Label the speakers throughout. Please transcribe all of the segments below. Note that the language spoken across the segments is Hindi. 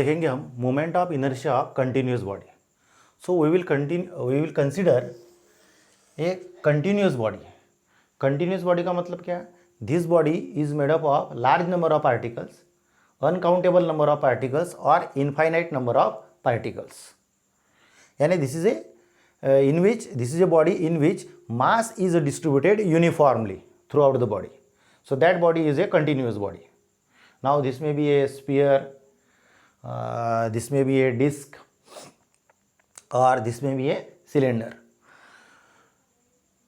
Speaker 1: देखेंगे हम moment of inertia of continuous body. So we will consider a continuous body. Continuous body का मतलब क्या है? This body is made up of large number of particles, uncountable number of particles और इनफाइनाइट नंबर ऑफ पार्टिकल्स. यानी this is a body in which mass is distributed uniformly throughout the body. So that body is a continuous body. Now this may be a sphere, this may be a disc, or this may be a cylinder.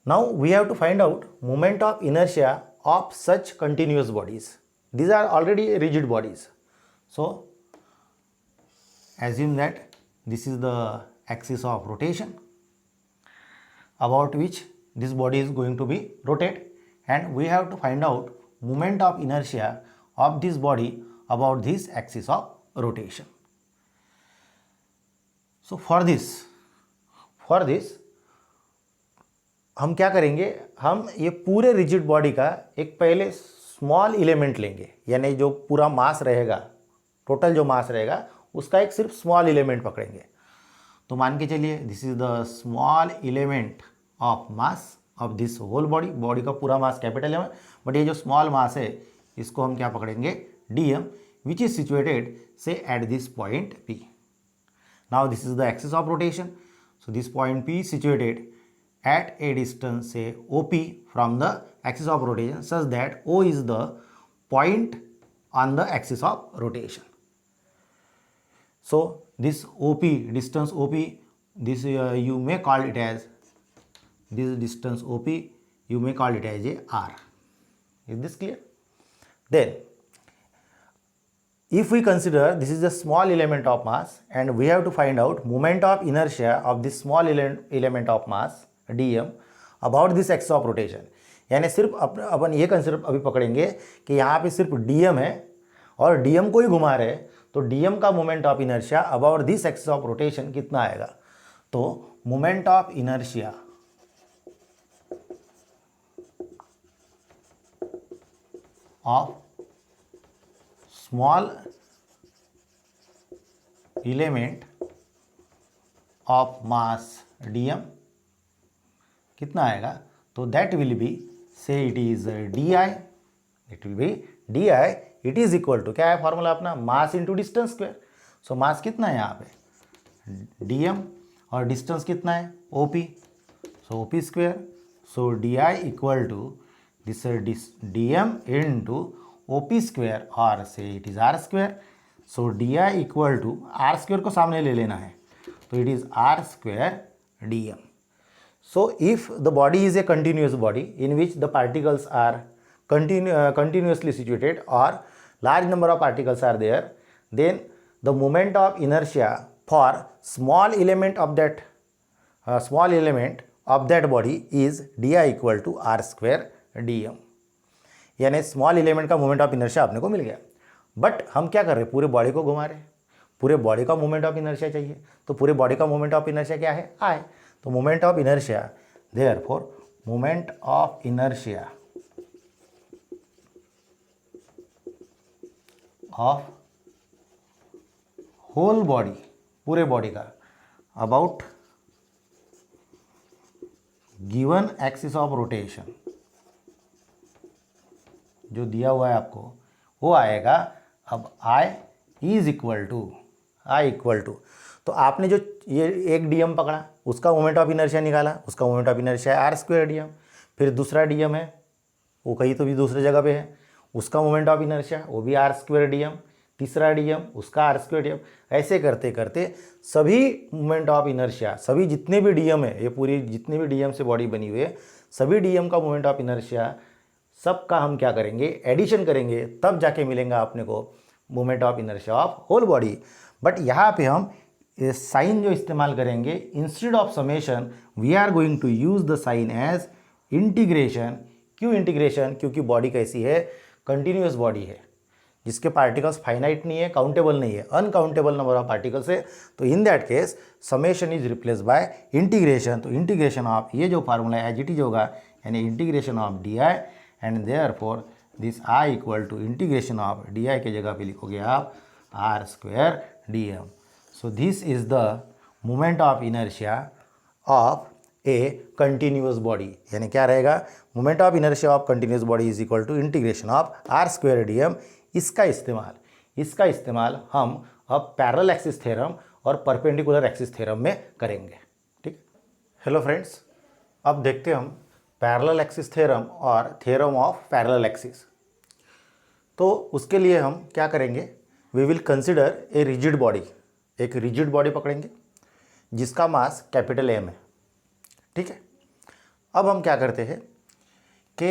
Speaker 1: Now we have to find out moment of inertia of such continuous bodies. These are already rigid bodies. So assume that this is the axis of rotation about which this body is going to be rotate, and we have to find out moment of inertia of this body about this axis of rotation. So for this हम क्या करेंगे, हम ये पूरे रिजिड बॉडी का एक पहले स्मॉल एलिमेंट लेंगे, यानी जो पूरा मास रहेगा, टोटल जो मास रहेगा उसका एक सिर्फ स्मॉल एलिमेंट पकड़ेंगे. तो मान के चलिए this is the small element of mass of this whole body. Body का पूरा मास कैपिटल है, बट ये जो स्मॉल मास है इसको हम क्या पकड़ेंगे, dm, विच इज सिचुएटेड से eight this point P. Now this is the axis of rotation. So this point P situated at a distance say OP from the axis of rotation such that O is the point on the axis of rotation. So this OP, distance OP, this you may call it as, this distance OP you may call it as a R. Is this clear? Then if we consider this is a small element of mass and we have to find out moment of inertia of this small element of mass dm about this axis of rotation. यानी सिर्फ अपन ये कंसेप्ट अभी पकड़ेंगे कि यहाँ पे सिर्फ dm है और dm को ही घुमा रहे, तो dm का moment of inertia about this axis of rotation कितना आएगा. तो moment of inertia of small element of mass dm कितना आएगा, तो that will be say it is di, it will be di, it is equal to क्या है फॉर्मूला अपना, mass into distance square. So mass कितना है यहाँ पे dm और डिस्टेंस कितना है OP, so OP square. So di equal to this dm into OP square और say it is r square. So di equal to r square को सामने ले लेना है, तो it is r square dm. So if the body is a continuous body in which the particles are continuously situated or large number of particles are there, then the moment of inertia for small element of that body is di equal to r square dm. यानी स्मॉल एलिमेंट का मोमेंट ऑफ इनर्शिया अपने को मिल गया. बट हम क्या कर रहे हैं, पूरे बॉडी को घुमा रहे हैं, पूरे बॉडी का मोमेंट ऑफ इनर्शिया चाहिए. तो पूरे बॉडी का मोमेंट ऑफ इनर्शिया क्या है, I. तो moment of inertia, therefore moment of inertia of whole body, पूरे बॉडी का about given axis of rotation जो दिया हुआ है आपको वो आएगा. अब I इज इक्वल टू तो आपने जो ये एक dm पकड़ा उसका मोमेंट ऑफ इनर्शिया निकाला, उसका moment of inertia r square dm. फिर दूसरा dm है वो कहीं तो भी दूसरे जगह पे है, उसका मोमेंट ऑफ इनर्शिया वो भी r स्क्वायर dm. तीसरा dm उसका r स्क्वायर dm. ऐसे करते करते सभी मोमेंट ऑफ इनर्शिया, सभी जितने भी dm है, ये पूरी जितने भी dm से बॉडी बनी हुई है, सभी dm का मोमेंट ऑफ इनर्शिया सबका हम क्या करेंगे, एडिशन करेंगे, तब जाके मिलेगा अपने को moment of inertia of whole body. But यहाँ पे हम साइन जो इस्तेमाल करेंगे, instead of summation we are going to use the sign as integration. क्यों इंटीग्रेशन, क्योंकि बॉडी कैसी है, कंटिन्यूस बॉडी है जिसके पार्टिकल्स फाइनाइट नहीं है, काउंटेबल नहीं है, अनकाउंटेबल नंबर ऑफ पार्टिकल्स है. तो in that case summation is replace by integration. तो इंटीग्रेशन ऑफ ये जो फार्मूला है एज इट इज होगा, यानी integration of d i, and therefore this I equal to integration of d i के जगह पे लिखोगे आप r square dm. So this is the moment of inertia of a continuous body. यानी क्या रहेगा, moment of inertia of continuous body is equal to integration of r square dm. इसका इस्तेमाल हम अब पैरेलल एक्सिस थ्योरम और परपेंडिकुलर एक्सिस थ्योरम में करेंगे. ठीक. हेलो फ्रेंड्स, अब देखते हम पैरेलल एक्सिस थ्योरम और थ्योरम ऑफ पैरेलल एक्सिस. तो उसके लिए हम क्या करेंगे, we will consider a rigid body. एक रिजिड बॉडी पकड़ेंगे जिसका मास कैपिटल एम है. ठीक है. अब हम क्या करते हैं कि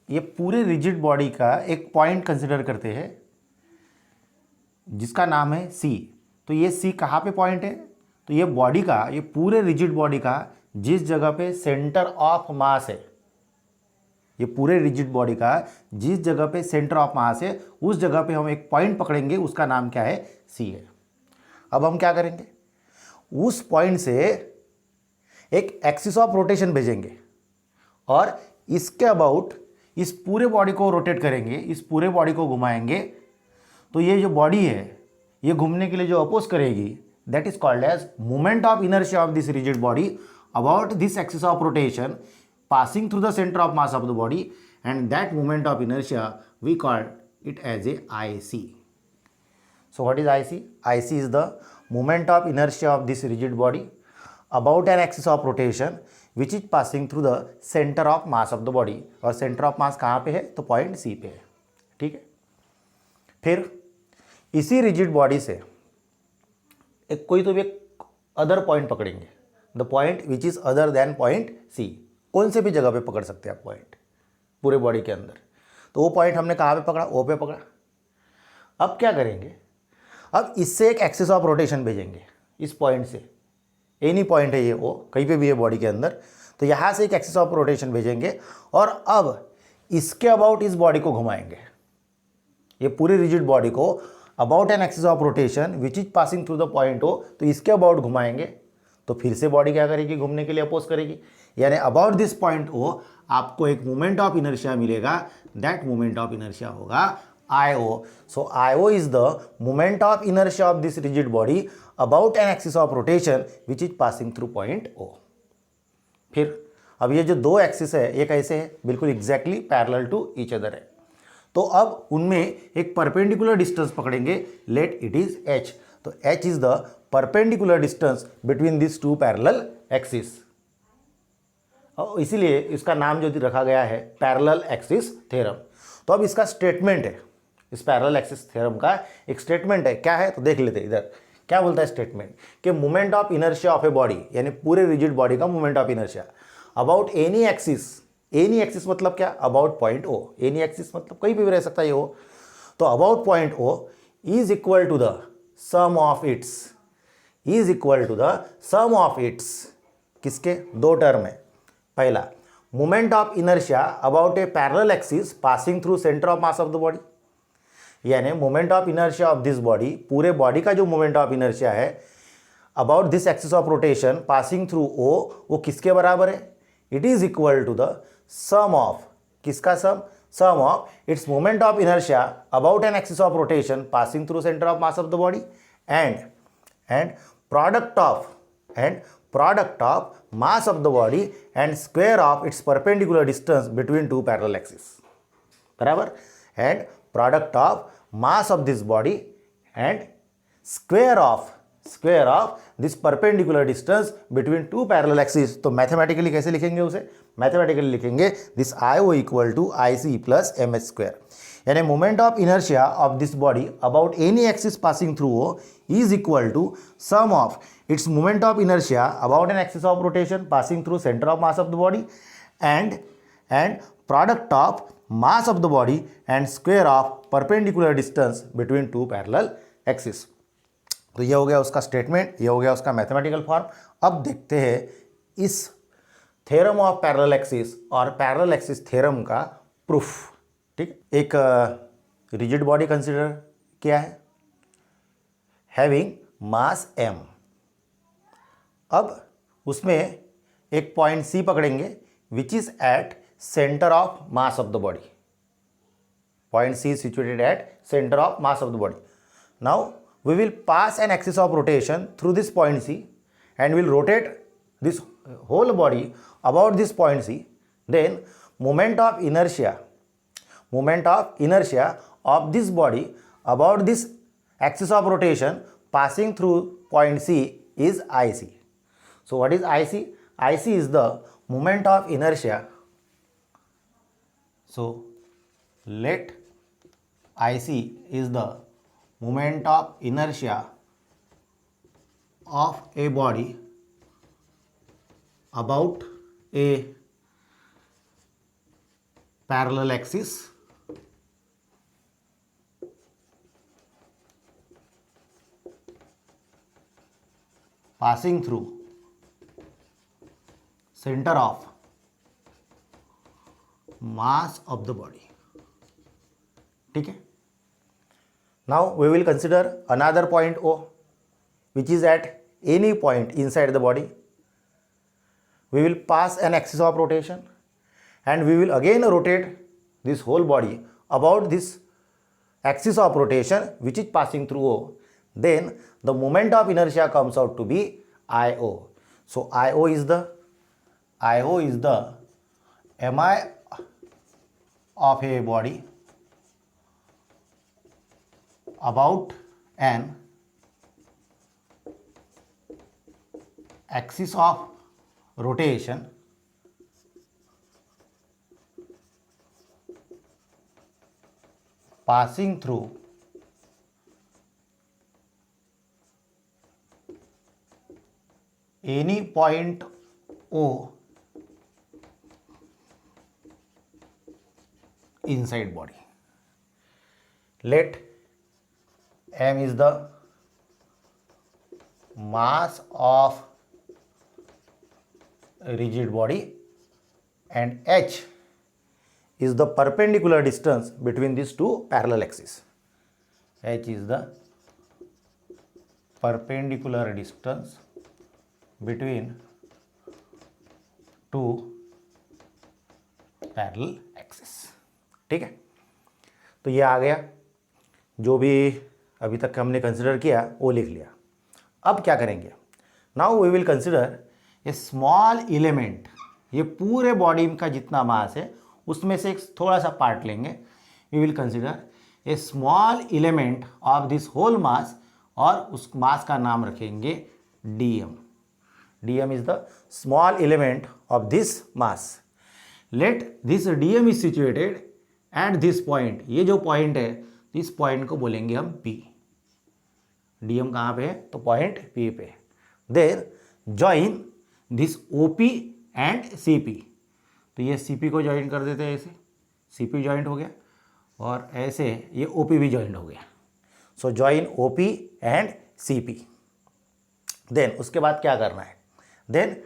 Speaker 1: ये पूरे रिजिड बॉडी का एक पॉइंट कंसिडर करते हैं जिसका नाम है सी. तो ये सी कहाँ पे पॉइंट है, तो ये बॉडी का, ये पूरे रिजिड बॉडी का जिस जगह पे सेंटर ऑफ मास है, ये पूरे रिजिड बॉडी का जिस जगह पे सेंटर ऑफ मास है उस जगह पे हम एक पॉइंट पकड़ेंगे, उसका नाम क्या है, सी है. अब हम क्या करेंगे, उस पॉइंट से एक एक्सिस ऑफ रोटेशन भेजेंगे और इसके अबाउट इस पूरे बॉडी को रोटेट करेंगे, इस पूरे बॉडी को घुमाएंगे. तो ये जो बॉडी है ये घूमने के लिए जो अपोज करेगी, that is called as moment of inertia of this rigid body about this axis of rotation passing through the center of mass of the body, and that moment of inertia we call it as a IC. So what is IC? IC is the moment of inertia of this rigid body about an axis of rotation which is passing through the center of mass of the body. और center of mass कहाँ पे है, तो पॉइंट C पे है. ठीक है. फिर इसी रिजिड बॉडी से एक कोई तो भी एक अदर पॉइंट पकड़ेंगे, the point which is other than point C. कौन से भी जगह पे पकड़ सकते हैं आप पॉइंट पूरे बॉडी के अंदर. तो वो पॉइंट हमने कहाँ पे पकड़ा, ओ पे पकड़ा. अब क्या करेंगे, अब इससे एक एक्सिस ऑफ रोटेशन भेजेंगे इस पॉइंट से. एनी पॉइंट है ये, ओ कहीं पे भी है बॉडी के अंदर. तो यहाँ से एक एक्सिस ऑफ रोटेशन भेजेंगे और अब इसके अबाउट इस बॉडी को घुमाएंगे, ये पूरी रिजिड बॉडी को about an axis of rotation which is passing through the point O. तो इसके अबाउट घुमाएंगे तो फिर से बॉडी क्या करेगी, घूमने के लिए अपोज करेगी. यानी अबाउट दिस पॉइंट ओ आपको एक मोमेंट ऑफ इनर्शिया मिलेगा. दैट मोमेंट ऑफ इनर्शिया होगा IO. So IO is the moment of inertia of this rigid body about an axis of rotation which is passing through point O. फिर अब ये जो दो एक्सिस है ये कैसे है, बिल्कुल exactly parallel to each other है. तो अब उनमें एक परपेंडिकुलर डिस्टेंस पकड़ेंगे, लेट इट इज H. तो H is the perpendicular distance between this two parallel axis. और इसीलिए इसका नाम जो रखा गया है पैरेलल एक्सिस थ्योरम. तो अब इसका स्टेटमेंट है, इस पैरेलल एक्सिस थ्योरम का एक स्टेटमेंट है. क्या है, तो देख लेते हैं. इधर क्या बोलता है स्टेटमेंट, कि moment of inertia of a body, यानी पूरे रिजिड बॉडी का moment of inertia about any axis. Any axis मतलब क्या, about point O. Any axis मतलब कहीं भी रह सकता है ये ओ. तो about point O is equal to the sum of its, is equal to the sum of its. किसके, दो टर्म है. पहला, moment of inertia about a parallel axis passing through centre of mass of the body. यानी moment of inertia of this body, पूरे बॉडी का जो मोमेंट ऑफ इनर्शिया है about this axis of rotation passing through O, वो किसके बराबर है, it is equal to the sum of, किसका sum, sum of its moment of inertia about an axis of rotation passing through centre of mass of the body and product of mass of the body and square of its perpendicular distance between two parallel axes. बराबर. and product of mass of this body and square of this perpendicular distance between two parallel axes. तो मैथमेटिकली कैसे लिखेंगे उसे, मैथमेटिकली लिखेंगे this IO equal to IC plus MS square. यानी moment of inertia of this body about any axis passing through O is equal to sum of its moment of inertia about an axis of rotation passing through centre of mass of the body and product of mass of the body and square of perpendicular distance between two parallel axis. तो ये हो गया उसका स्टेटमेंट, ये हो गया उसका मैथमेटिकल फॉर्म. अब देखते हैं इस थ्योरम ऑफ पैरेलल एक्सिस और पैरेलल एक्सिस थ्योरम का प्रूफ. ठीक, एक रिजिड बॉडी कंसिडर किया है हैविंग मास m. अब उसमें एक पॉइंट C पकड़ेंगे which is at centre of mass of the body. Point C is situated at center of mass of the body. Now we will pass an axis of rotation through this point C and will rotate this whole body about this point C, then moment of inertia of this body about this axis of rotation passing through point C is IC. So what is IC? IC is the moment of inertia. So let IC is the moment of inertia of a body about a parallel axis passing through center of mass of the body. ठीक है. Now we will consider another point O, which is at any point inside the body. We will pass an axis of rotation and we will again rotate this whole body about this axis of rotation which is passing through O. Then the moment of inertia comes out to be IO. So IO is the MI of a body about an axis of rotation passing through any point O inside body. Let M is the mass of rigid body and H is the perpendicular distance between these two parallel axes. H is the perpendicular distance between two parallel axis. ठीक है, तो ये आ गया, जो भी अभी तक हमने कंसिडर किया वो लिख लिया. अब क्या करेंगे? Now we will consider a small element. ये पूरे बॉडी का जितना मास है उसमें से एक थोड़ा सा पार्ट लेंगे. We will consider a small element of this whole mass और उस मास का नाम रखेंगे dm. dm is the small element of this mass. Let this dm is situated at this point. ये जो पॉइंट है इस पॉइंट को बोलेंगे हम P. dm कहाँ पे है? तो पॉइंट P पे. Then join this OP and CP. तो ये CP को ज्वाइन कर देते हैं, ऐसे CP ज्वाइंट हो गया और ऐसे ये OP भी ज्वाइंट हो गया. So join OP and CP. Then उसके बाद क्या करना है? Then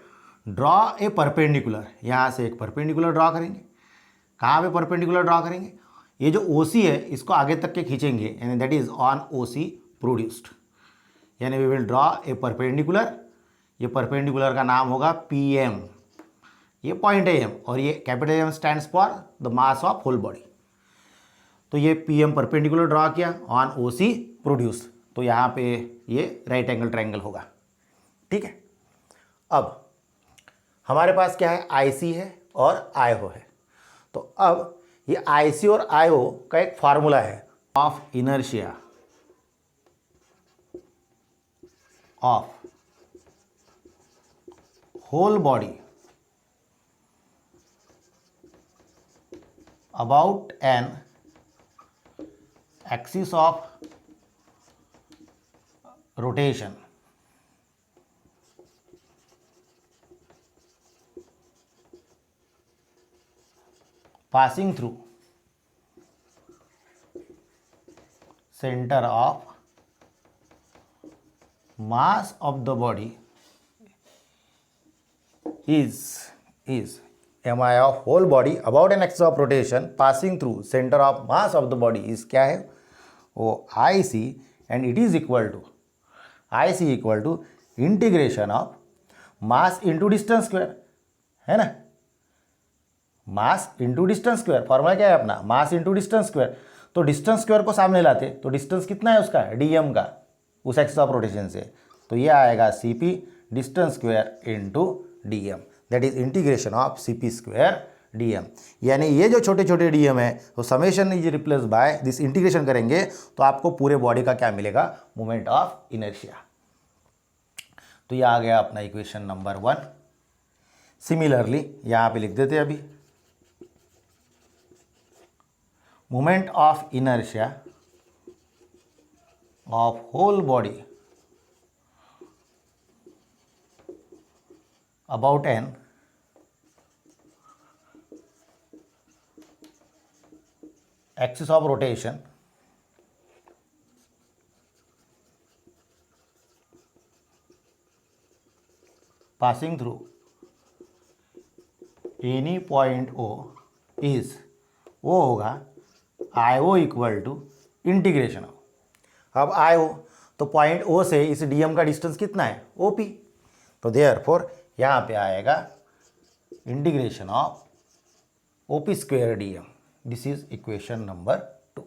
Speaker 1: draw a perpendicular. यहाँ से एक परपेंडिकुलर ड्रॉ करेंगे. कहाँ पे परपेंडिकुलर ड्रॉ करेंगे? ये जो OC है इसको आगे तक के खींचेंगे, यानी that is on OC produced. यानी we will draw a perpendicular. ये परपेंडिकुलर का नाम होगा PM. ये पॉइंट है M और ये capital M stands for the mass of whole body. तो ये PM परपेंडिकुलर ड्रॉ किया ऑन OC प्रोड्यूस्ड. तो यहाँ पे ये राइट एंगल ट्रायंगल होगा. ठीक है, अब हमारे पास क्या है? IC है और IO है. तो अब ये IC और IO का एक फार्मूला है of inertia of whole body about an axis of rotation passing through center of mass of the body is mi of whole body about an axis of rotation passing through center of mass of the body is क्या है? वो IC and it is equal to IC equal to integration of mass into distance square. है ना? मास इंटू डिस्टेंस स्क्वायर. फॉर्मूला क्या है अपना? Mass into distance square. तो डिस्टेंस स्क्वायर को सामने लाते तो डिस्टेंस कितना है उसका? dm का. उस एक्सिस ऑफ रोटेशन से, तो ये आएगा C P distance square into D M, that is integration of C P square D M. यानी ये जो छोटे छोटे डी एम है तो summation is replace by this, integration करेंगे तो आपको पूरे बॉडी का क्या मिलेगा, मोमेंट ऑफ इनर्शिया। तो ये आ गया अपना इक्वेशन नंबर 1। सिमिलरली यहाँ पे लिख देते हैं अभी, moment of inertia of whole body about an axis of rotation passing through any point O is, वो होगा IO equal to integration of, अब IO तो पॉइंट O से इस DM का डिस्टेंस कितना है, OP, तो देयरफॉर यहाँ पे आएगा integration of OP square DM, this is equation number 2।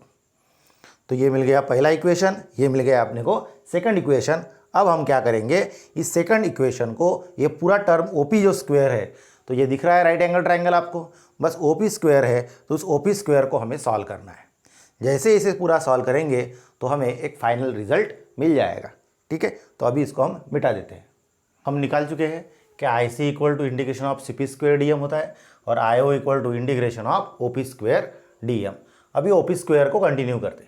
Speaker 1: तो ये मिल गया पहला इक्वेशन, ये मिल गया अपने को सेकंड इक्वेशन। अब हम क्या करेंगे, इस सेकंड इक्वेशन को, ये पूरा टर्म OP जो स्क्वायर है, तो ये दिख रहा है राइट एंगल ट्रायंगल आपको, बस OP स्क्वायर है, तो उस OP स्क्वायर को हमें सॉल्व करना है। जैसे इसे पूरा सॉल्व करेंगे तो हमें एक फाइनल रिजल्ट मिल जाएगा, ठीक है। तो अभी इसको हम मिटा देते हैं। हम निकाल चुके हैं कि I C equal to integration of C P square D M होता है और I O equal to integration of O P square D M. अभी ओ पी स्क्वायर को कंटिन्यू करते,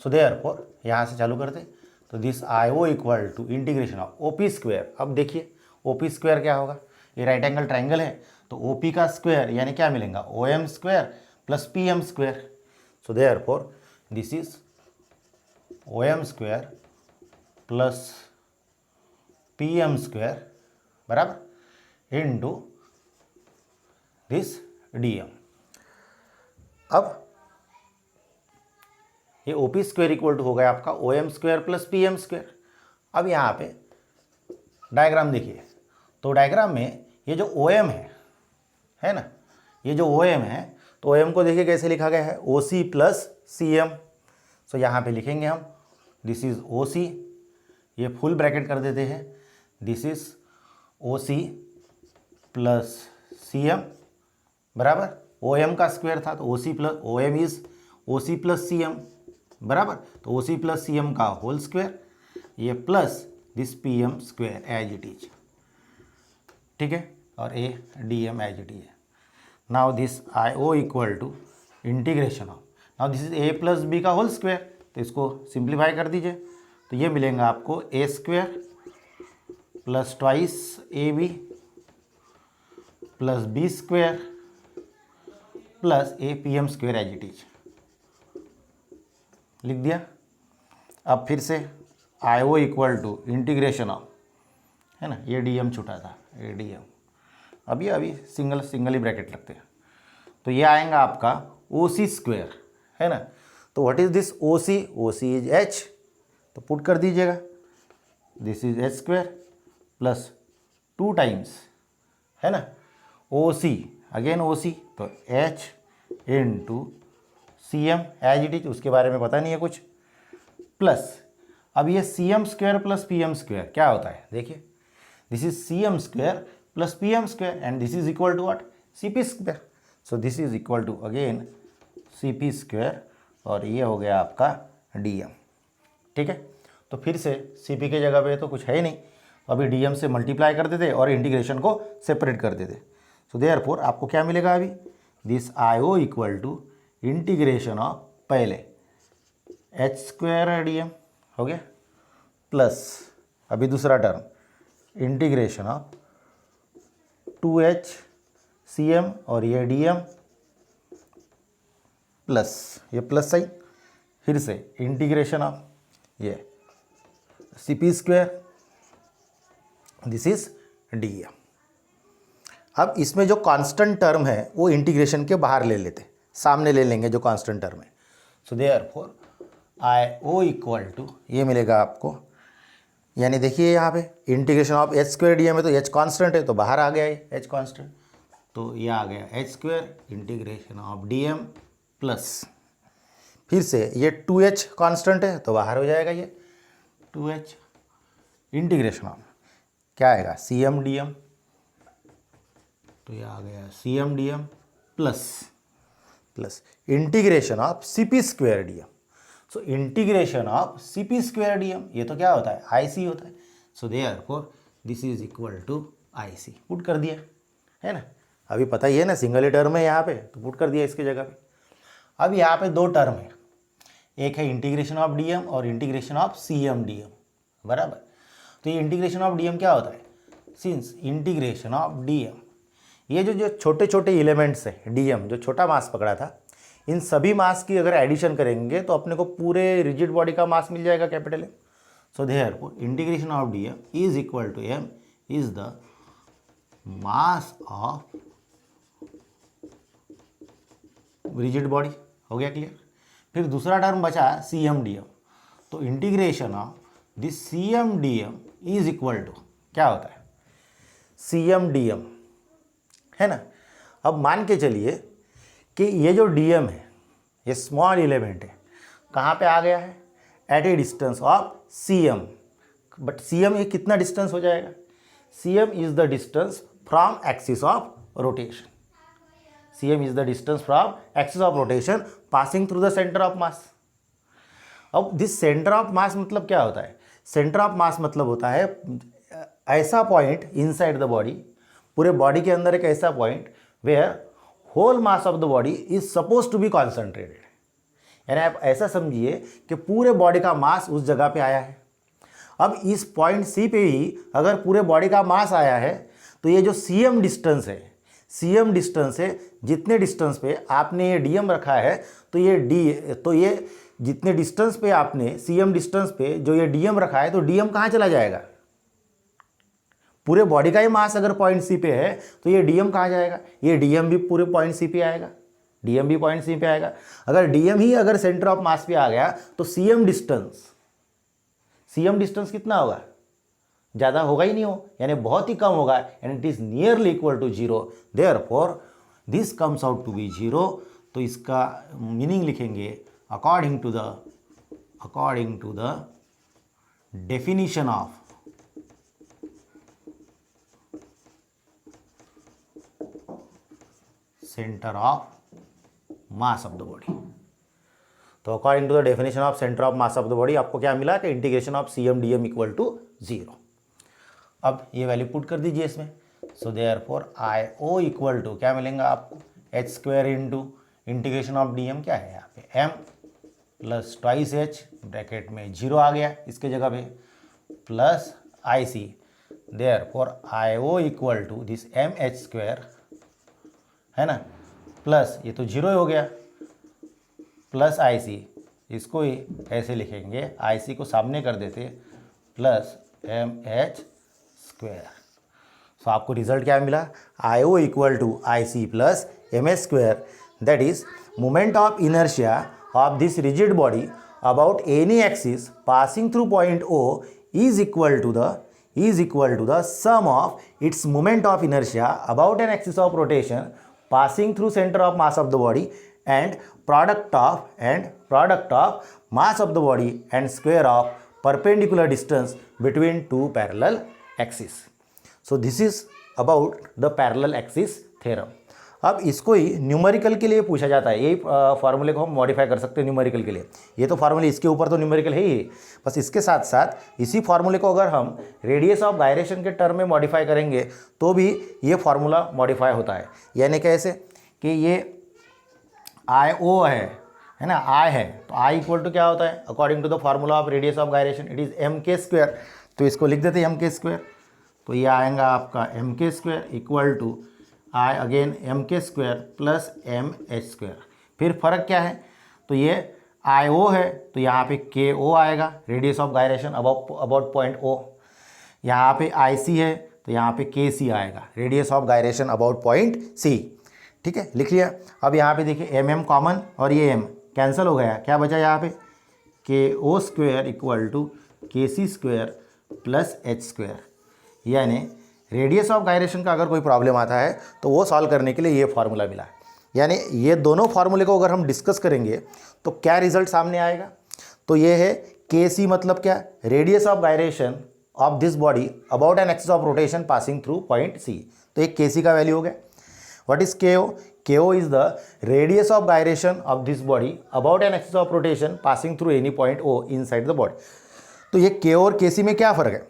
Speaker 1: सो देयरफॉर यहाँ से चालू करते, तो this I O equal to integration of O P square. अब देखिए ओ पी स्क्वायर क्या होगा, ये राइट एंगल ट्राइंगल है, तो ओ पी का स्क्वायर यानी क्या मिलेगा, O M square plus P M square. So therefore this is O M square plus P M square बराबर इनटू दिस डी एम। अब ये O P square equal to हो गया आपका O M square plus P M square. अब यहाँ पे डायग्राम देखिए, तो डायग्राम में ये जो ओ एम है ना, ये जो ओ एम है, तो ओ एम को देखिए कैसे लिखा गया है, ओ सी प्लस सी एम। सो यहाँ पे लिखेंगे हम दिस इज ओ सी, ये फुल ब्रैकेट कर देते हैं, this is O C plus C M बराबर, ओ एम का स्क्वायर था तो O C plus O M is O C plus C M बराबर, तो O C plus C M का होल स्क्वायर, ये plus this P M square as it is, ठीक है, और A D M as it is. Now this I O equal to integration of, now this is A plus B का होल स्क्वायर, तो इसको सिंप्लीफाई कर दीजिए, तो ये मिलेगा आपको A square plus twice A B plus B square plus A P M square as it is, लिख दिया। अब फिर से I O equal to integration of, है ना, ये डी एम छूटा था, ए डी एम, अभी सिंगल ही ब्रैकेट लगते हैं, तो ये आएगा आपका ओ सी स्क्वायर, है ना। तो what is this O C, O C is H, तो पुट कर दीजिएगा, this is H square plus 2 times, है ना, O C again O C, तो H into C M as it is, उसके बारे में पता नहीं है कुछ, प्लस अब ये C M square plus P M square क्या होता है, देखिए this is C M square plus P M square and this is equal to what, C P square. So this is equal to again C P square और ये हो गया आपका डी एम, ठीक है। तो फिर से सी पी की जगह पे तो कुछ है ही नहीं, अभी डी एम से मल्टीप्लाई कर देते और इंटीग्रेशन को सेपरेट कर देते। सो देयरफॉर आपको क्या मिलेगा अभी, this I O equal to integration of पहले एच स्क्वायर डी एम हो गया प्लस अभी दूसरा term integration of 2h C M और ये डी एम प्लस ये प्लस साइन, फिर से इंटीग्रेशन ऑफ ये C P square, this is D M. अब इसमें जो कांस्टेंट टर्म है वो इंटीग्रेशन के बाहर ले लेते, सामने ले लेंगे जो कांस्टेंट टर्म है। So therefore I O equal to ये मिलेगा आपको, यानी देखिए यहाँ पे integration of H square D M है, तो एच कांस्टेंट है तो बाहर आ गया ये एच कांस्टेंट, तो ये आ गया H square integration of D M plus फिर से ये 2h कांस्टेंट है तो बाहर हो जाएगा ये 2h इंटीग्रेशन ऑफ क्या आएगा CM DM, तो ये आ गया CM DM plus integration of CP square DM। So integration of CP square DM ये तो क्या होता है IC होता है। So therefore this is equal to IC, put कर दिया है ना। अभी पता ही है ना सिंगल ही टर्म है यहाँ पे, तो पुट कर दिया इसकी जगह पे। अब यहाँ पे दो टर्म है, एक है इंटीग्रेशन ऑफ DM और इंटीग्रेशन ऑफ CM DM, बराबर। तो ये इंटीग्रेशन ऑफ DM क्या होता है, सिंस इंटीग्रेशन ऑफ DM ये जो छोटे छोटे एलिमेंट्स है DM जो छोटा मास पकड़ा था, इन सभी मास की अगर एडिशन करेंगे तो अपने को पूरे रिजिड बॉडी का मास मिल जाएगा capital M। So therefore integration of DM is equal to M is the mass of rigid body. हो गया क्लियर। फिर दूसरा टर्म बचा CM DM, तो integration of this CM DM is equal to क्या होता है CM DM, है ना। अब मान के चलिए कि ये जो DM है ये स्मॉल एलिमेंट है, कहाँ पे आ गया है, at a distance of CM। But CM ये कितना डिस्टेंस हो जाएगा, CM is the distance from axis of rotation, CM is the distance from axis of rotation passing through the centre of mass. अब दिस सेंटर ऑफ मास मतलब क्या होता है, सेंटर ऑफ मास मतलब होता है ऐसा पॉइंट इनसाइड द बॉडी, पूरे बॉडी के अंदर एक ऐसा point where whole mass of the body is suppose to be concentrated. यानी आप ऐसा समझिए कि पूरे बॉडी का मास उस जगह पे आया है। अब इस पॉइंट C पे ही अगर पूरे बॉडी का मास आया है तो ये जो CM डिस्टेंस है, CM डिस्टेंस है, जितने डिस्टेंस पे आपने ये DM रखा है तो ये जितने डिस्टेंस पे आपने CM डिस्टेंस पे जो ये DM रखा है तो DM कहाँ चला जाएगा, पूरे बॉडी का ही मास अगर पॉइंट C पे है तो ये DM कहाँ जाएगा, ये DM भी पूरे पॉइंट C पे आएगा, DM भी पॉइंट C पे आएगा। अगर DM ही अगर सेंटर ऑफ मास पे आ गया तो CM डिस्टेंस कितना होगा, ज़्यादा होगा ही नहीं हो, यानी बहुत ही कम होगा, and it is nearly equal to 0। Therefore this comes out to be 0। तो इसका मीनिंग लिखेंगे according to the definition of centre of mass of the body. तो according to the definition of centre of mass of the body आपको क्या मिला कि integration of CM DM equal to 0। अब ये वैल्यू पुट कर दीजिए इसमें। So therefore IO equal to क्या मिलेगा आपको, h square into integration of DM क्या है यहाँ पे M plus twice H bracket में 0 आ गया इसके जगह पे plus IC। Therefore IO equal to this MH square है ना, प्लस ये तो 0 हो गया प्लस IC, इसको ही ऐसे लिखेंगे, IC को सामने कर देते प्लस MH स्क्वायर। सो आपको रिजल्ट क्या मिला, IO equal to IC plus MS square, that is moment of inertia of this rigid body about any axis passing through point O is equal to the sum of its moment of inertia about an axis of rotation passing through center of mass of the body and product of mass of the body and square of perpendicular distance between two parallel axes. So this is about the parallel axis theorem. अब इसको ही न्यूमेरिकल के लिए पूछा जाता है, यही फार्मूले को हम मॉडिफाई कर सकते हैं न्यूमेरिकल के लिए। ये तो फार्मूले इसके ऊपर तो न्यूमेरिकल है ही, बस इसके साथ साथ इसी फार्मूले को अगर हम रेडियस ऑफ गायरेशन के टर्म में मॉडिफाई करेंगे तो भी ये फार्मूला मॉडिफाई होता है। यानी कैसे कि ये IO है ना, I है तो I इक्वल टू क्या होता है, according to the formula of radius of gyration it is MK square. तो इसको लिख देते हैं MK स्क्वायर, तो ये आएगा आपका MK square equal to I again MK square plus MH square. फिर फ़र्क क्या है, तो ये IO है तो यहाँ पे KO आएगा, radius of gyration about point O। यहाँ पे IC है तो यहाँ पे KC आएगा, radius of gyration about point C। ठीक है, लिख लिया। अब यहाँ पे देखिए MM कॉमन और ये M कैंसिल हो गया, क्या बचा यहाँ पे KO square equal to KC square plus H square. यानी रेडियस ऑफ गायरेशन का अगर कोई प्रॉब्लम आता है तो वो सॉल्व करने के लिए ये फार्मूला मिला है। यानी ये दोनों फार्मूले को अगर हम डिस्कस करेंगे तो क्या रिजल्ट सामने आएगा, तो ये है के सी मतलब क्या, radius of gyration of this body about an axis of rotation passing through point C. तो एक के सी का वैल्यू हो गया। What is K O, K O is the radius of gyration of this body about an axis of rotation passing through any point O inside the body. तो ये के ओ और के सी में क्या फ़र्क है,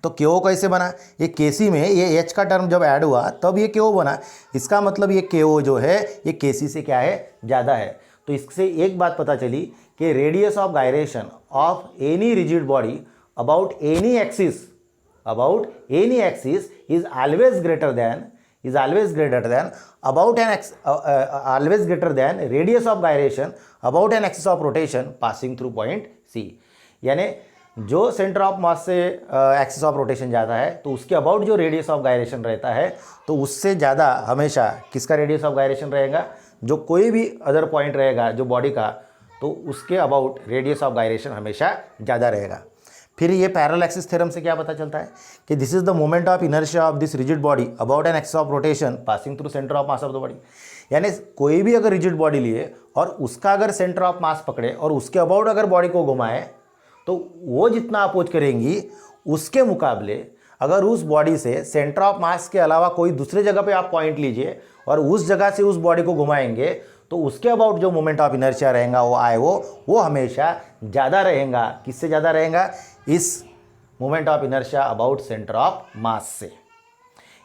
Speaker 1: तो के ओ कैसे बना, ये के सी में ये एच का टर्म जब ऐड हुआ तब ये के ओ बना। इसका मतलब ये के ओ जो है ये के सी से क्या है, ज़्यादा है। तो इससे एक बात पता चली कि radius of gyration of any rigid body about any axis is always greater than about an always greater than radius of gyration about an axis of rotation passing through point C. यानी जो सेंटर ऑफ मास से एक्सिस ऑफ रोटेशन ज़्यादा है तो उसके अबाउट जो रेडियस ऑफ गायरेशन रहता है तो उससे ज़्यादा हमेशा किसका रेडियस ऑफ गायरेशन रहेगा, जो कोई भी अदर पॉइंट रहेगा जो बॉडी का, तो उसके अबाउट रेडियस ऑफ गायरेशन हमेशा ज़्यादा रहेगा। फिर ये पैरेलल एक्सिस थ्योरम से क्या पता चलता है कि this is the moment of inertia of this rigid body about an axis of rotation passing through centre of mass of the body. यानी कोई भी अगर रिजिड बॉडी लिए और उसका अगर सेंटर ऑफ मास पकड़े और उसके अबाउट अगर बॉडी को घुमाए तो वो जितना अपोज करेंगी उसके मुकाबले अगर उस बॉडी से सेंटर ऑफ मास के अलावा कोई दूसरे जगह पे आप पॉइंट लीजिए और उस जगह से उस बॉडी को घुमाएंगे तो उसके अबाउट जो मोमेंट ऑफ इनर्शिया रहेगा वो हमेशा ज़्यादा रहेगा। किससे ज़्यादा रहेगा, इस moment of inertia about centre of मास से।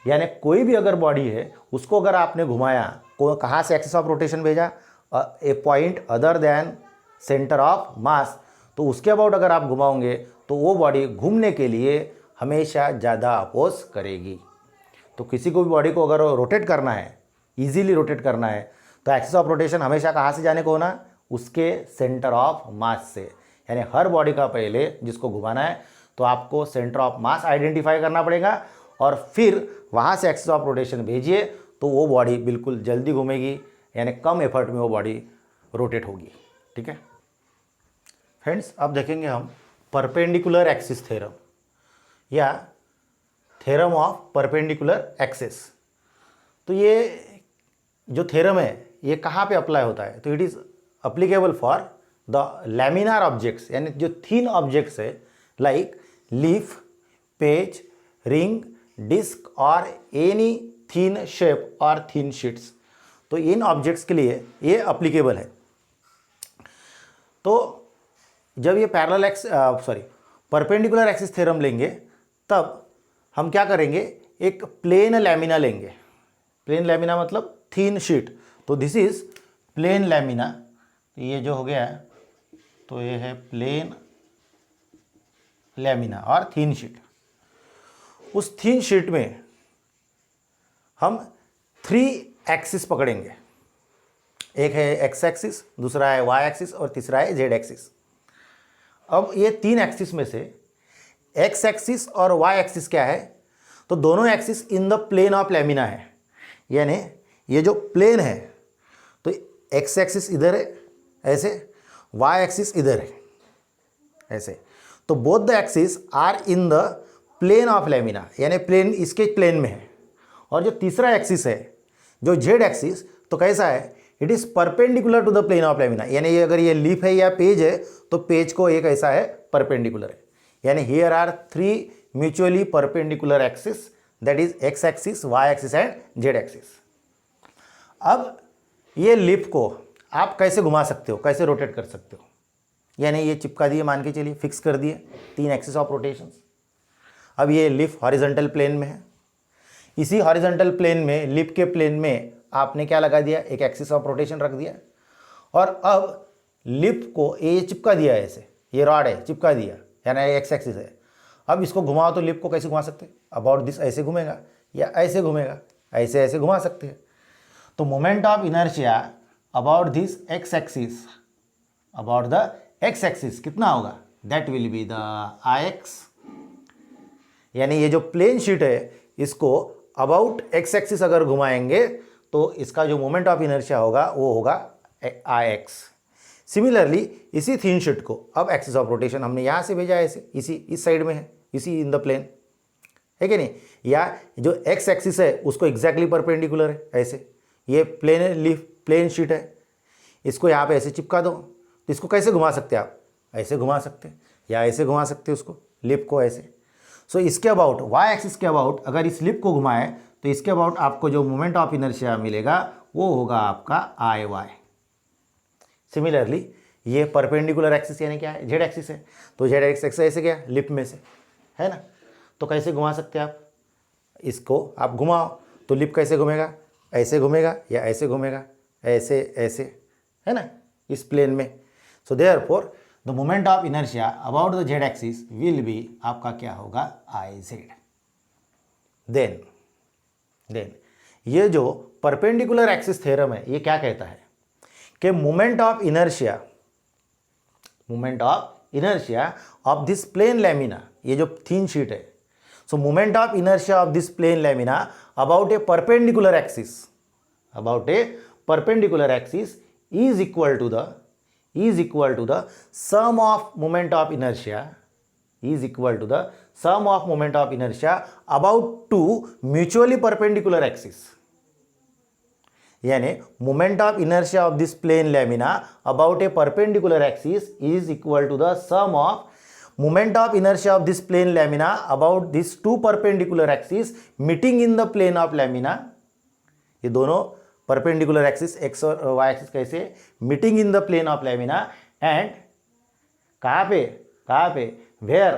Speaker 1: यानी कोई भी अगर बॉडी है उसको अगर आपने घुमाया, को कहाँ से एक्सिस ऑफ रोटेशन भेजा, a point other than centre of mass, तो उसके अबाउट अगर आप घुमाओगे तो वो बॉडी घूमने के लिए हमेशा ज़्यादा अपोज करेगी। तो किसी को भी बॉडी को अगर रोटेट करना है, इजीली रोटेट करना है, तो एक्सिस ऑफ रोटेशन हमेशा कहाँ से जाने को होना, उसके सेंटर ऑफ मास से। यानी हर बॉडी का पहले जिसको घुमाना है तो आपको सेंटर ऑफ मास आइडेंटिफाई करना पड़ेगा और फिर वहाँ से एक्सिस ऑफ रोटेशन भेजिए तो वो बॉडी बिल्कुल जल्दी घूमेगी, यानी कम एफर्ट में वो बॉडी रोटेट होगी। ठीक है फ्रेंड्स, अब देखेंगे हम परपेंडिकुलर एक्सिस थ्योरम या थ्योरम ऑफ परपेंडिकुलर एक्सिस। तो ये जो थ्योरम है ये कहाँ पे अप्लाई होता है, तो it is applicable for the laminar objects, यानी जो थिन ऑब्जेक्ट्स है like leaf, page, ring, disc और एनी थिन शेप और थिन शीट्स। तो इन ऑब्जेक्ट्स के लिए ये अप्लीकेबल है। तो जब ये परपेंडिकुलर एक्सिस थ्योरम लेंगे तब हम क्या करेंगे, एक प्लेन लैमिना लेंगे। प्लेन लैमिना मतलब थिन शीट। तो दिस इज प्लेन लैमिना। ये जो हो गया है तो ये है प्लेन लैमिना और थिन शीट। उस थिन शीट में हम 3 एक्सिस पकड़ेंगे। एक है एक्स एक्सिस, दूसरा है वाई एक्सिस और तीसरा है जेड एक्सिस। अब ये 3 एक्सिस में से एक्स एक्सिस और वाई एक्सिस क्या है, तो दोनों axis in the plane of lamina है। यानी ये जो प्लेन है तो एक्स एक्सिस इधर है ऐसे, वाई एक्सिस इधर है ऐसे। तो both the axis are in the plane of lamina, यानी प्लेन इसके प्लेन में है। और जो तीसरा एक्सिस है जो जेड एक्सिस, तो कैसा है, it is perpendicular to the plane of lamina. यानी ये अगर ये लीफ है या पेज है तो पेज को एक ऐसा है परपेंडिकुलर है। यानी here are 3 mutually perpendicular axis, that is X axis, Y axis and Z axis. अब ये लीफ को आप कैसे घुमा सकते हो, कैसे रोटेट कर सकते हो, यानी ये चिपका दिए, मान के चलिए फिक्स कर दिए 3 एक्सिस ऑफ रोटेशंस। अब ये लीफ हॉरिजॉन्टल प्लेन में है। इसी हॉरिजॉन्टल प्लेन में, लीफ के प्लेन में आपने क्या लगा दिया, एक एक्सिस ऑफ रोटेशन रख दिया और अब लिप को ये चिपका दिया है ऐसे, ये रॉड है चिपका दिया, यानी एक्स एक्सिस है। अब इसको घुमाओ तो लिप को कैसे घुमा सकते हैं, अबाउट दिस ऐसे घूमेगा या ऐसे घूमेगा, ऐसे ऐसे घुमा सकते हैं। तो moment of inertia about this x axis, about the X axis कितना होगा, that will be the I x. यानी ये जो प्लेन शीट है इसको अबाउट एक्स एक्सिस अगर घुमाएंगे तो इसका जो मोमेंट ऑफ इनर्शिया होगा वो होगा आई एक्स। सिमिलरली इसी थिन शीट को अब एक्सिस ऑफ रोटेशन हमने यहाँ से भेजा ऐसे, इसी इस साइड में है, इसी इन द प्लेन है कि नहीं, या जो एक्स एक्सिस है उसको एग्जैक्टली परपेंडिकुलर है ऐसे। ये प्लेन शीट है, इसको यहाँ पे ऐसे चिपका दो। तो इसको कैसे घुमा सकते हैं आप, ऐसे घुमा सकते या ऐसे घुमा सकते उसको, लिप को ऐसे। सो इसके अबाउट वाई एक्सिस के अबाउट अगर इस लिप को घुमाएं तो इसके अबाउट आपको जो मोमेंट ऑफ इनर्शिया मिलेगा वो होगा आपका आई वाई। सिमिलरली ये परपेंडिकुलर एक्सिस यानी क्या है, जेड एक्सिस है, तो जेड एक्सिस ऐसे क्या लिप में से है ना, तो कैसे घुमा सकते हैं आप, इसको आप घुमाओ तो लिप कैसे घूमेगा, ऐसे घूमेगा या ऐसे घूमेगा, ऐसे ऐसे, है ना, इस प्लेन में। So therefore the moment of inertia about the Z axis will be आपका क्या होगा, आई जेड। देन ये जो परपेंडिकुलर एक्सिस थ्योरम है ये क्या कहता है कि moment of inertia of this plane lamina, ये जो थिन शीट है, so moment of inertia of this plane lamina about a perpendicular axis is equal to the sum of moment of inertia about two mutually perpendicular axes। यानी moment of inertia of this plane lamina about a perpendicular axis is equal to the sum of moment of inertia of this plane lamina about this two perpendicular axis meeting in the plane of lamina. ये दोनों परपेंडिकुलर एक्सिस एक्स और वाई एक्सिस कैसे meeting in the plane of lamina and कहाँ पे वेयर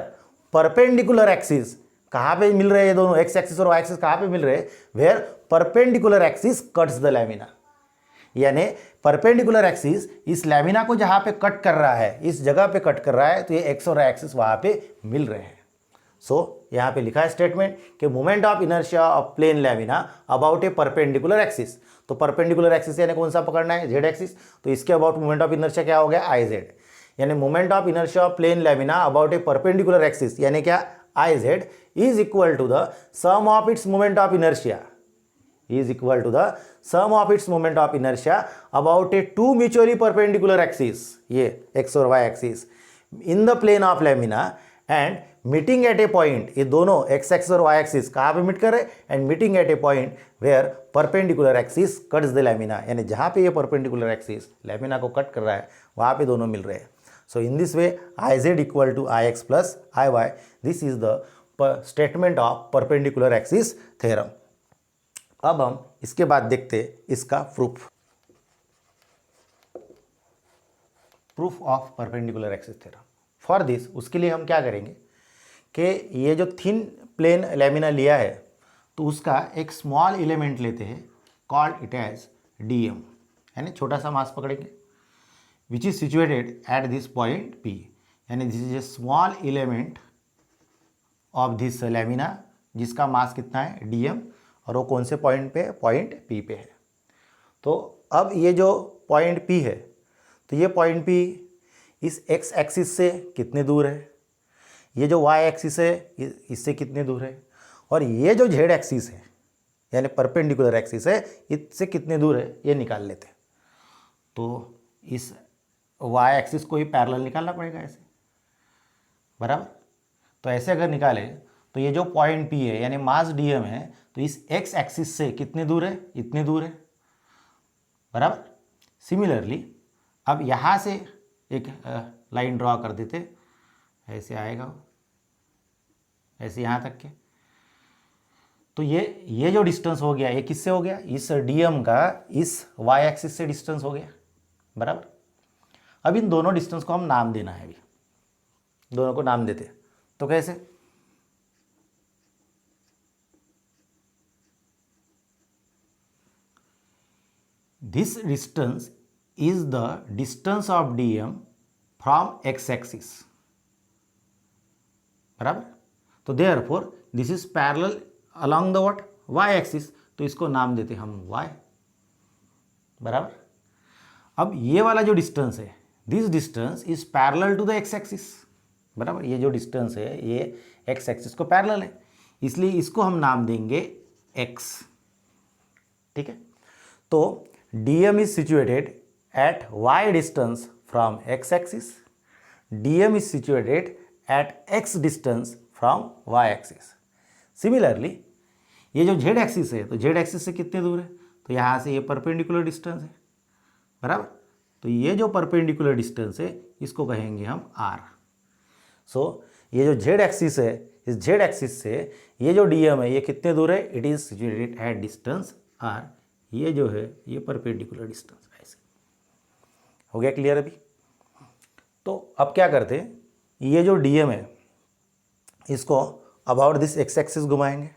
Speaker 1: परपेंडिकुलर एक्सिस, कहाँ पे मिल रहे हैं ये दोनों, एक्स एक्सिस और वाई एक्सिस कहाँ पे मिल रहे हैं, where perpendicular axis cuts the lamina. यानी परपेंडिकुलर एक्सिस इस लैमिना को जहाँ पे कट कर रहा है, इस जगह पे कट कर रहा है, तो ये एक्स और वाई एक्सिस वहाँ पे मिल रहे हैं। सो यहाँ पे लिखा है स्टेटमेंट कि moment of inertia of plane lamina about a perpendicular axis. तो परपेंडिकुलर एक्सिस यानी कौन सा पकड़ना है, जेड एक्सिस, तो इसके अबाउट मोमेंट ऑफ इनर्शिया क्या हो गया, आई जेड। यानी moment of inertia of plane lamina about a perpendicular axis यानी क्या, I Z is equal to the sum of its moment of inertia about a two mutually perpendicular axis, ये एक्स और Y axis in the plane of lamina and meeting at a point, ये दोनों एक्स एक्सिस और वाई एक्सिस कहाँ पे मीट कर रहे हैं, and meeting at a point where perpendicular axis cuts the lamina. यानी जहाँ पे ये परपेंडिकुलर एक्सिस लैमिना को कट कर रहा है वहाँ पे दोनों मिल रहे हैं। So in this way I Z equal to I X plus I Y, this is the statement of perpendicular axis theorem. अब हम इसके बाद देखते इसका proof of perpendicular axis theorem. For this उसके लिए हम क्या करेंगे कि ये जो थिन प्लेन लैमिना लिया है तो उसका एक स्मॉल एलिमेंट लेते हैं कॉल्ड इट एज डीएम, यानी छोटा सा मास पकड़ेंगे which is situated at this point P, यानी this is a small element of this lamina जिसका मास कितना है डीएम, और वो कौन से पॉइंट पे है, पॉइंट पी पे है। तो अब ये जो पॉइंट पी है तो ये पॉइंट पी इस एक्स एक्सिस से कितने दूर है, ये जो वाई एक्सिस है इससे कितने दूर है, और ये जो जेड एक्सिस है यानी परपेंडिकुलर एक्सिस है इससे कितने दूर है ये निकाल लेते हैं। तो इस वाई एक्सिस को ही पैरेलल निकालना पड़ेगा ऐसे, बराबर। तो ऐसे अगर निकाले तो ये जो पॉइंट पी है यानी मास डीएम है तो इस एक्स एक्सिस से कितने दूर है, इतने दूर है, बराबर। सिमिलरली अब यहाँ से एक लाइन ड्रॉ कर देते, ऐसे आएगा वो, ऐसे यहाँ तक के। तो ये जो डिस्टेंस हो गया ये किससे हो गया, इस डीएम का इस वाई एक्सिस से डिस्टेंस हो गया, बराबर। अब इन दोनों डिस्टेंस को हम नाम देना है, अभी दोनों को नाम देते। तो कैसे, this distance is the distance of DM from X axis, बराबर। तो therefore this is parallel along the what, Y axis, तो इसको नाम देते हम वाई, बराबर। अब ये वाला जो डिस्टेंस है this distance is parallel to the X axis, बराबर। ये जो डिस्टेंस है ये एक्स एक्सिस को पैरेलल है, इसलिए इसको हम नाम देंगे एक्स, ठीक है। तो DM is situated at Y distance from X axis, DM is situated at X distance from Y axis. Similarly ये जो जेड एक्सिस है तो जेड एक्सिस से कितने दूर है, तो यहाँ से ये परपेंडिकुलर डिस्टेंस है, बराबर। तो ये जो परपेंडिकुलर डिस्टेंस है इसको कहेंगे हम r। सो ये जो z एक्सिस है, इस z एक्सिस से ये जो dm है ये कितने दूर है, it is situated at distance r। ये जो है ये परपेंडिकुलर डिस्टेंस ऐसे हो गया क्लियर अभी। तो अब क्या करते हैं, ये जो dm है इसको अबाउट दिस x एक्सिस घुमाएंगे,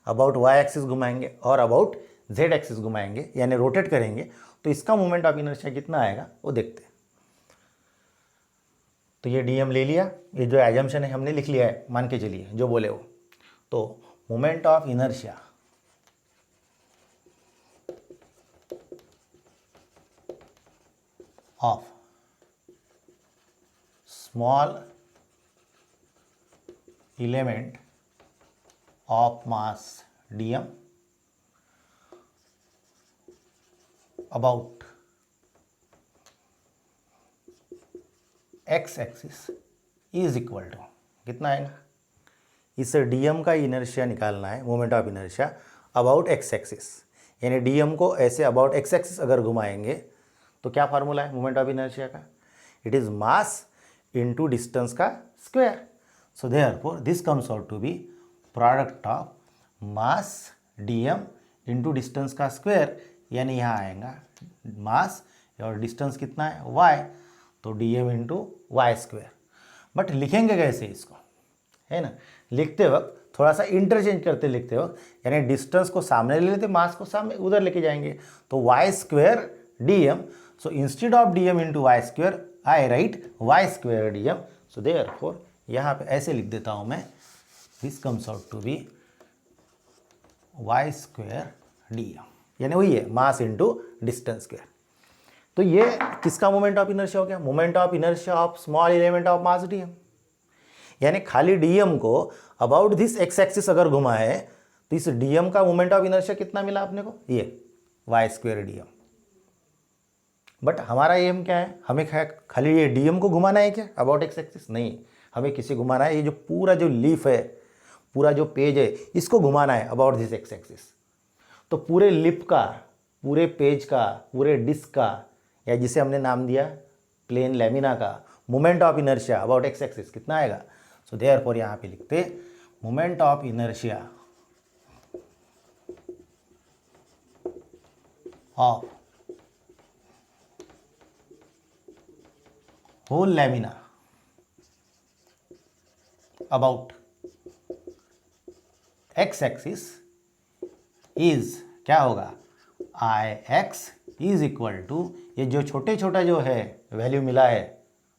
Speaker 1: अबाउट y एक्सिस घुमाएंगे और अबाउट z एक्सिस घुमाएंगे, यानी रोटेट करेंगे। तो इसका मोमेंट ऑफ इनर्शिया कितना आएगा वो देखते हैं। तो ये dm ले लिया, ये जो एजम्पशन है हमने लिख लिया है, मान के चलिए जो बोले वो। तो moment of inertia of small element of mass dm about x axis is equal to कितना आएगा, इस dm का इनर्शिया निकालना है, moment of inertia about x axis, यानी dm को ऐसे अबाउट x एक्सिस अगर घुमाएंगे तो क्या फार्मूला है मोमेंट ऑफ इनर्शिया का, it is mass into distance का square. So therefore this comes out to be product of mass dm into distance का स्क्वायर, यानी यहाँ आएगा मास और डिस्टेंस कितना है y, तो dm into y square. But लिखेंगे कैसे इसको, है ना, लिखते वक्त थोड़ा सा इंटरचेंज करते लिखते वक्त, यानी डिस्टेंस को सामने ले लेते, मास को सामने उधर लेके जाएंगे, तो y square dm। So instead of dm into y square I write y square dm। So therefore यहाँ पे ऐसे लिख देता हूँ मैं, this comes out to be y square dm, यानी वही है मास इनटू डिस्टेंस स्क्वायर। तो ये किसका मोमेंट ऑफ इनर्शिया हो गया, moment of inertia of small element of mass dm। यानी खाली dm को अबाउट दिस x एक्सिस अगर घुमाए तो इस dm का मोमेंट ऑफ इनर्शिया कितना मिला अपने को, ये y स्क्वायर dm। बट हमारा एम क्या है, हमें खाली ये dm को घुमाना है क्या अबाउट x एक्सिस, नहीं, हमें किसी घुमाना है, ये जो पूरा जो लीफ है, पूरा जो पेज है, इसको घुमाना है अबाउट दिस x एक्सिस। तो पूरे लिप का, पूरे पेज का, पूरे डिस्क का, या जिसे हमने नाम दिया प्लेन लैमिना का, moment of inertia about x axis कितना आएगा। सो देयरफॉर यहाँ पे लिखते moment of inertia of whole lamina about x axis is क्या होगा, Ix इज इक्वल टू, ये जो छोटे छोटा जो है वैल्यू मिला है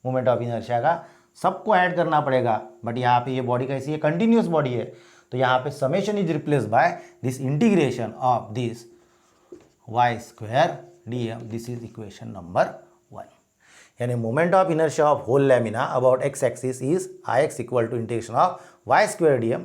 Speaker 1: मोमेंट ऑफ इनर्शिया का, सबको ऐड करना पड़ेगा। बट यहाँ पे ये बॉडी कैसी है, कंटिन्यूस बॉडी है, तो यहाँ पे summation is replace by this integration of this y square dm। This is equation number 1। यानी moment of inertia of whole lamina about x axis is Ix equal to integration of y square dm।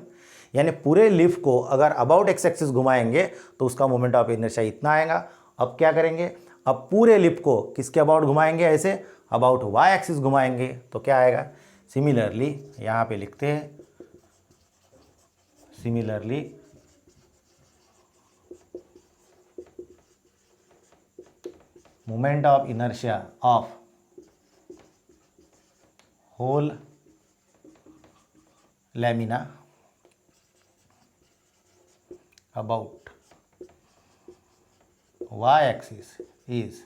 Speaker 1: यानी पूरे लीफ को अगर अबाउट x एक्सिस घुमाएंगे तो उसका मोमेंट ऑफ इनर्शिया इतना आएगा। अब क्या करेंगे, अब पूरे लीफ को किसके अबाउट घुमाएंगे, ऐसे अबाउट y एक्सिस घुमाएंगे तो क्या आएगा। सिमिलरली यहाँ पे लिखते हैं, similarly moment of inertia of whole lamina about y axis is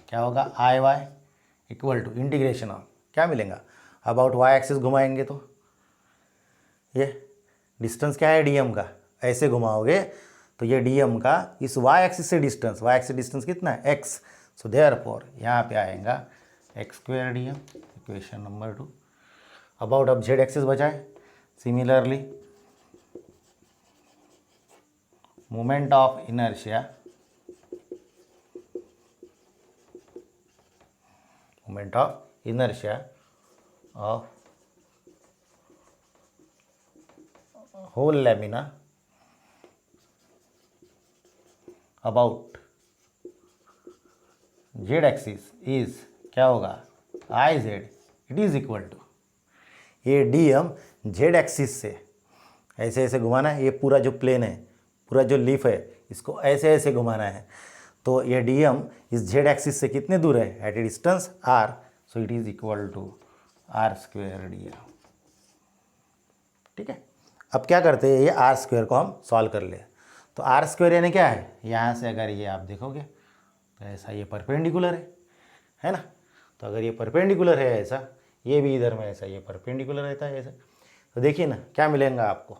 Speaker 1: क्या होगा, I Y equal to integration of क्या मिलेगा, अबाउट y एक्सिस घुमाएंगे तो ये डिस्टेंस क्या है dm का, ऐसे घुमाओगे तो ये dm का इस y एक्सिस से डिस्टेंस, y एक्सिस डिस्टेंस कितना है x। सो देयरफॉर यहाँ पे आएगा x square dm, equation number 2। About अब z एक्सिस बचाए, similarly moment of inertia of whole lamina about z axis is क्या होगा, I z, it is equal to ये dm z एक्सिस से ऐसे ऐसे घुमाना है, ये पूरा जो प्लेन है, पूरा जो लीफ है, इसको ऐसे ऐसे घुमाना है। तो ये डीएम इस जेड एक्सिस से कितने दूर है, at a distance R, so it is equal to R square DM. ठीक है, अब क्या करते हैं, ये आर स्क्वेयर को हम सॉल्व कर ले। तो आर स्क्वेयर यानी क्या है, यहाँ से अगर ये आप देखोगे तो ऐसा ये परपेंडिकुलर है ना। तो अगर ये परपेंडिकुलर है ऐसा, ये भी इधर में ऐसा ये परपेंडिकुलर रहता है ऐसा, तो देखिए ना क्या मिलेगा आपको,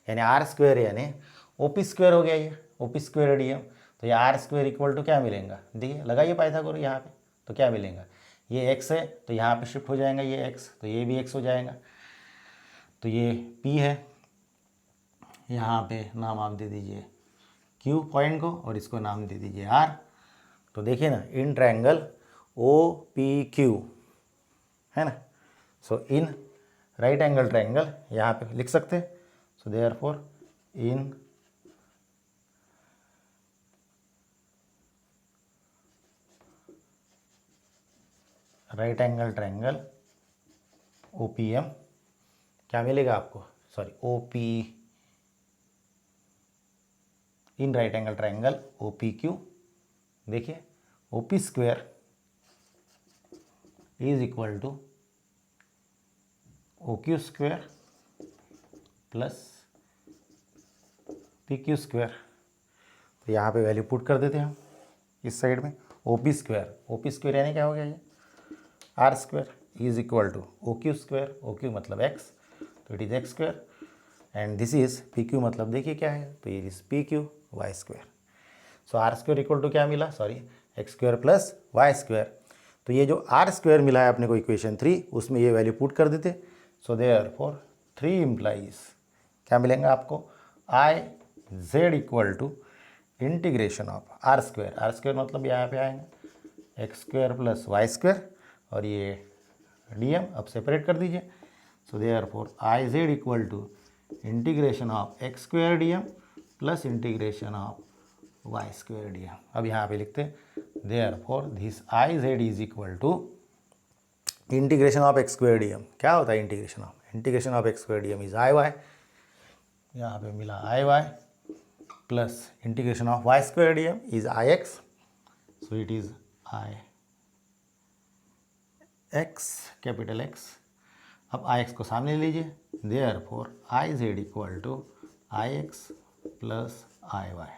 Speaker 1: यानी आर स्क्वेयर यानी ओ पी स्क्वेयर हो गया, ये ओ पी स्क्वेयर डीएम। तो ये आर स्क्वेयर इक्वल टू क्या मिलेगा, देखिए लगाइए पाइथागोरस यहाँ पे, तो क्या मिलेगा, ये एक्स है तो यहाँ पे शिफ्ट हो जाएगा ये एक्स, तो ये भी एक्स हो जाएगा। तो ये पी है, यहाँ पे नाम आप दे दीजिए क्यू पॉइंट को, और इसको नाम दे दीजिए आर। तो देखिए ना in triangle O P Q है ना, so in right angle triangle यहाँ पे लिख सकते हैं। So therefore in right angle triangle O P M क्या मिलेगा आपको, sorry O P, in right angle triangle O P Q, देखिए O P square is equal to O Q square plus P Q square. तो यहाँ पे वैल्यू पुट कर देते हैं हम इस साइड में, ओ पी स्क्वेयर यानी क्या हो गया, ये R square is equal to O Q square, O Q मतलब एक्स, तो it is X square, and this is P Q मतलब देखिए क्या है, तो ये is P Q Y square. So R square equal to क्या मिला, sorry X square plus Y square. तो ये जो आर स्क्वेयर मिला है अपने को इक्वेशन 3, उसमें ये वैल्यू पुट कर देते। सो देयरफॉर 3 इम्प्लाइज क्या मिलेंगे आपको, I Z equal to integration of R square मतलब यहाँ पे आएंगे X square plus Y square, और ये डीएम अब सेपरेट कर दीजिए। So therefore I Z equal to integration of X square DM plus integration of Y square DM. अब यहाँ पे लिखते therefore this I Z is equal to integration of X square DM. क्या होता है integration of X square DM is I Y, यहाँ पे मिला I Y, plus integration of Y square DM is I X, so it is I X capital X. अब आई एक्स को सामने लीजिए, therefore I Z equal to I X plus I Y.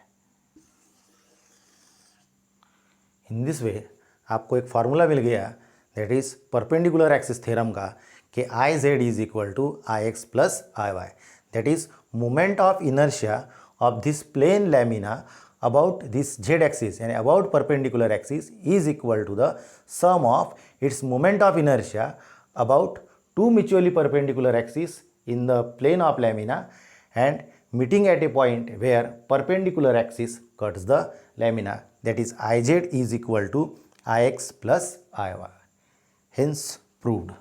Speaker 1: In this way आपको एक फार्मूला मिल गया, that is perpendicular axis theorem का, कि I Z is equal to I X plus I Y, that is moment of inertia of this plane lamina about this z axis and about perpendicular axis is equal to the sum of its moment of inertia about two mutually perpendicular axes in the plane of lamina and meeting at a point where perpendicular axis cuts the lamina, that is Iz is equal to Ix plus Iy, hence proved.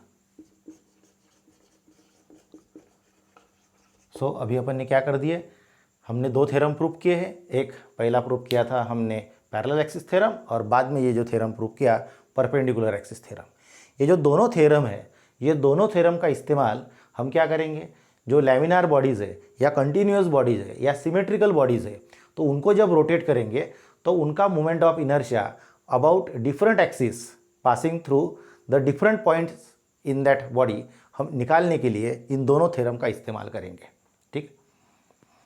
Speaker 1: So अभी अपन ने क्या कर दिए, हमने 2 थ्योरम प्रूव किए हैं। एक पहला प्रूव किया था हमने पैरेलल एक्सिस थ्योरम, और बाद में ये जो थ्योरम प्रूव किया परपेंडिकुलर एक्सिस थ्योरम। ये जो दोनों थ्योरम है, ये दोनों थ्योरम का इस्तेमाल हम क्या करेंगे, जो लैमिनार बॉडीज़ है या कंटिन्यूअस बॉडीज़ है या सिमेट्रिकल बॉडीज़ है, तो उनको जब रोटेट करेंगे तो उनका moment of inertia about different axis passing through the different points in that body हम निकालने के लिए इन दोनों थ्योरम का इस्तेमाल करेंगे। ठीक।